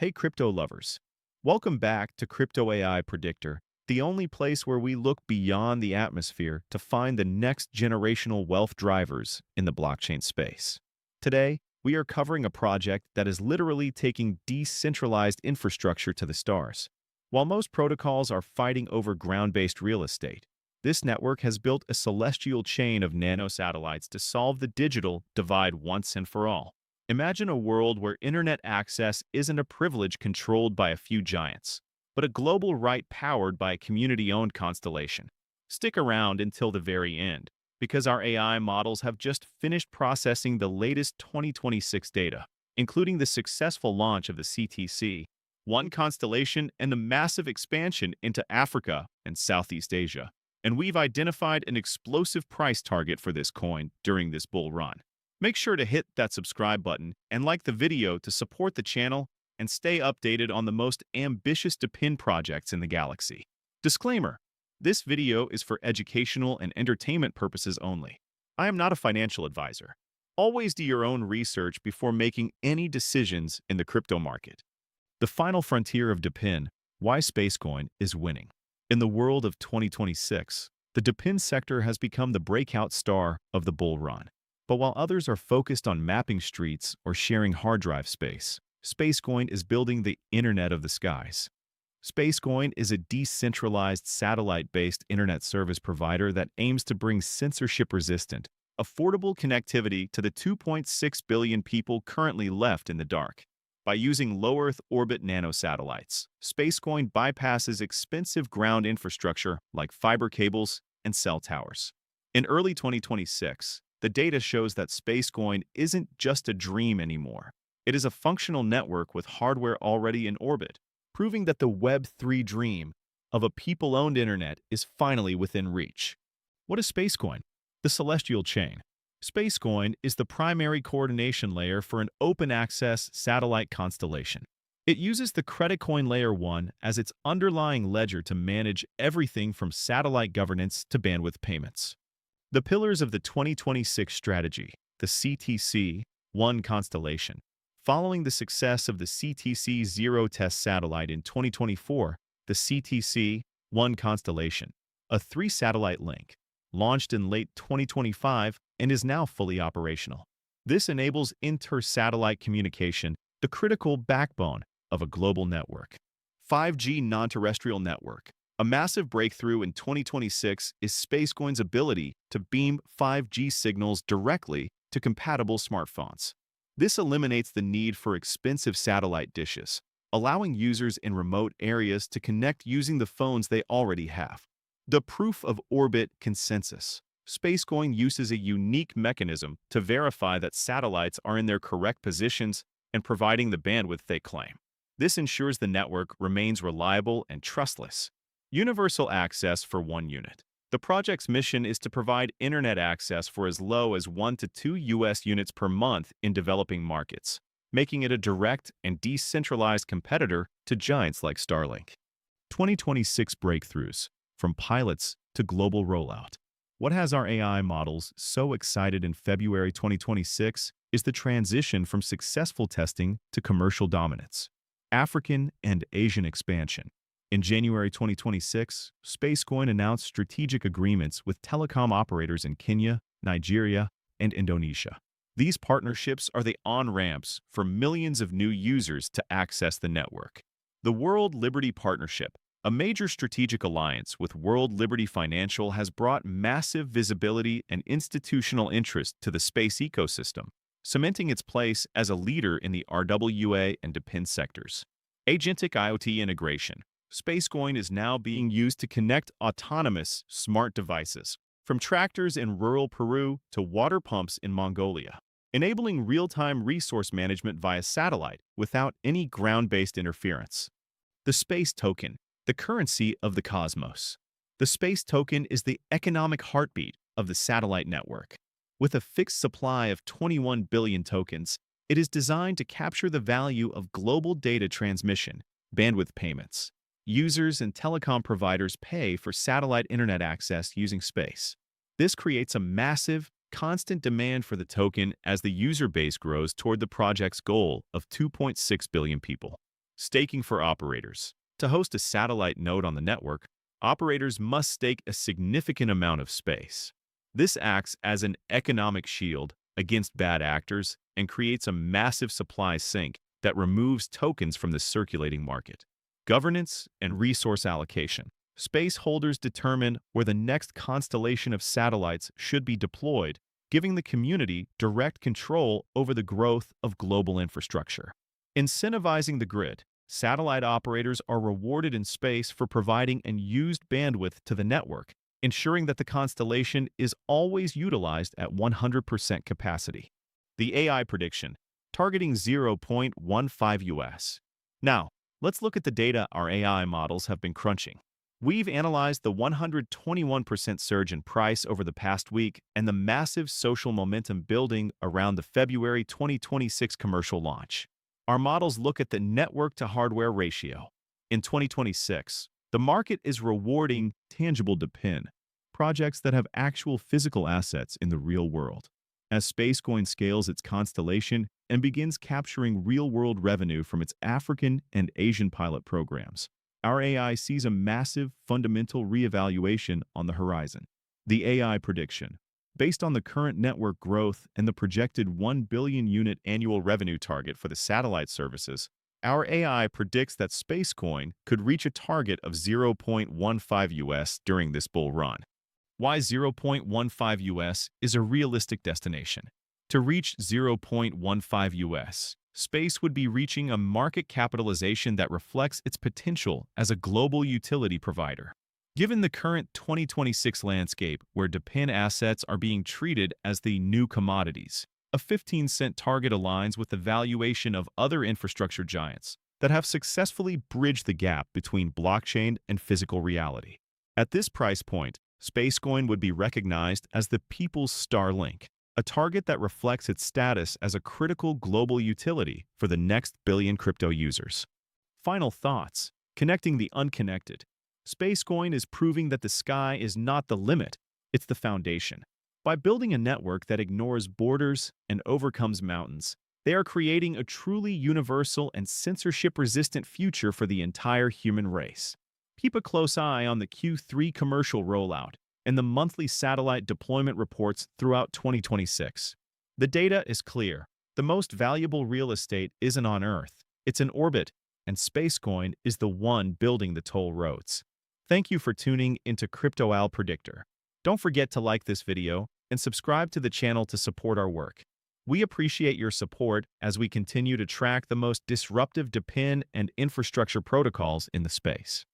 Hey crypto lovers, welcome back to Crypto AI Predictor, the only place where we look beyond the atmosphere to find the next generational wealth drivers in the blockchain space. Today, we are covering a project that is literally taking decentralized infrastructure to the stars. While most protocols are fighting over ground-based real estate, this network has built a celestial chain of nanosatellites to solve the digital divide once and for all. Imagine a world where internet access isn't a privilege controlled by a few giants, but a global right powered by a community-owned constellation. Stick around until the very end, because our AI models have just finished processing the latest 2026 data, including the successful launch of the CTC, one constellation, and the massive expansion into Africa and Southeast Asia. And we've identified an explosive price target for this coin during this bull run. Make sure to hit that subscribe button and like the video to support the channel and stay updated on the most ambitious DePIN projects in the galaxy. Disclaimer: this video is for educational and entertainment purposes only. I am not a financial advisor. Always do your own research before making any decisions in the crypto market. The final frontier of DePIN, why Spacecoin is winning. In the world of 2026, the DePIN sector has become the breakout star of the bull run. But while others are focused on mapping streets or sharing hard drive space, Spacecoin is building the Internet of the Skies. Spacecoin is a decentralized satellite-based internet service provider that aims to bring censorship-resistant, affordable connectivity to the 2.6 billion people currently left in the dark. By using low-Earth orbit nanosatellites, Spacecoin bypasses expensive ground infrastructure like fiber cables and cell towers. In early 2026, the data shows that Spacecoin isn't just a dream anymore. It is a functional network with hardware already in orbit, proving that the Web3 dream of a people-owned internet is finally within reach. What is Spacecoin? The celestial chain. Spacecoin is the primary coordination layer for an open-access satellite constellation. It uses the Creditcoin Layer 1 as its underlying ledger to manage everything from satellite governance to bandwidth payments. The pillars of the 2026 strategy, the CTC-1 constellation. Following the success of the CTC-0 test satellite in 2024, the CTC-1 constellation, a three-satellite link, launched in late 2025 and is now fully operational. This enables inter-satellite communication, the critical backbone of a global network. 5G non-terrestrial network. A massive breakthrough in 2026 is Spacecoin's ability to beam 5G signals directly to compatible smartphones. This eliminates the need for expensive satellite dishes, allowing users in remote areas to connect using the phones they already have. The proof of orbit consensus. Spacecoin uses a unique mechanism to verify that satellites are in their correct positions and providing the bandwidth they claim. This ensures the network remains reliable and trustless. Universal access for 1 unit. The project's mission is to provide internet access for as low as 1 to 2 US units per month in developing markets, making it a direct and decentralized competitor to giants like Starlink. 2026 breakthroughs, from pilots to global rollout. What has our AI models so excited in February 2026 is the transition from successful testing to commercial dominance. African and Asian expansion. In January 2026, Spacecoin announced strategic agreements with telecom operators in Kenya, Nigeria, and Indonesia. These partnerships are the on-ramps for millions of new users to access the network. The World Liberty Partnership, a major strategic alliance with World Liberty Financial, has brought massive visibility and institutional interest to the space ecosystem, cementing its place as a leader in the RWA and DePIN sectors. Agentic IoT integration. Spacecoin is now being used to connect autonomous, smart devices, from tractors in rural Peru to water pumps in Mongolia, enabling real-time resource management via satellite without any ground-based interference. The Space Token, the currency of the cosmos. The Space Token is the economic heartbeat of the satellite network. With a fixed supply of 21 billion tokens, it is designed to capture the value of global data transmission, bandwidth payments. Users and telecom providers pay for satellite internet access using space. This creates a massive, constant demand for the token as the user base grows toward the project's goal of 2.6 billion people. Staking for operators. To host a satellite node on the network, operators must stake a significant amount of space. This acts as an economic shield against bad actors and creates a massive supply sink that removes tokens from the circulating market. Governance and resource allocation. Space holders determine where the next constellation of satellites should be deployed, giving the community direct control over the growth of global infrastructure. Incentivizing the grid. Satellite operators are rewarded in space for providing unused bandwidth to the network, ensuring that the constellation is always utilized at 100% capacity. The AI prediction, targeting 0.15 US. Now, let's look at the data our AI models have been crunching. We've analyzed the 121% surge in price over the past week and the massive social momentum building around the February 2026 commercial launch. Our models look at the network-to-hardware ratio. In 2026, the market is rewarding tangible DePIN, projects that have actual physical assets in the real world. As Spacecoin scales its constellation and begins capturing real-world revenue from its African and Asian pilot programs, our AI sees a massive fundamental reevaluation on the horizon. The AI prediction. Based on the current network growth and the projected 1 billion unit annual revenue target for the satellite services, our AI predicts that Spacecoin could reach a target of 0.15 US during this bull run. Why 0.15 US is a realistic destination. To reach 0.15 US, Space would be reaching a market capitalization that reflects its potential as a global utility provider. Given the current 2026 landscape where DePIN assets are being treated as the new commodities, a 15-cent target aligns with the valuation of other infrastructure giants that have successfully bridged the gap between blockchain and physical reality. At this price point, Spacecoin would be recognized as the people's Starlink, a target that reflects its status as a critical global utility for the next billion crypto users. Final thoughts. Connecting the unconnected. Spacecoin is proving that the sky is not the limit, it's the foundation. By building a network that ignores borders and overcomes mountains, they are creating a truly universal and censorship-resistant future for the entire human race. Keep a close eye on the Q3 commercial rollout and the monthly satellite deployment reports throughout 2026. The data is clear. The most valuable real estate isn't on Earth, it's in orbit, and Spacecoin is the one building the toll roads. Thank you for tuning into Crypto Predictor. Don't forget to like this video and subscribe to the channel to support our work. We appreciate your support as we continue to track the most disruptive DePIN and infrastructure protocols in the space.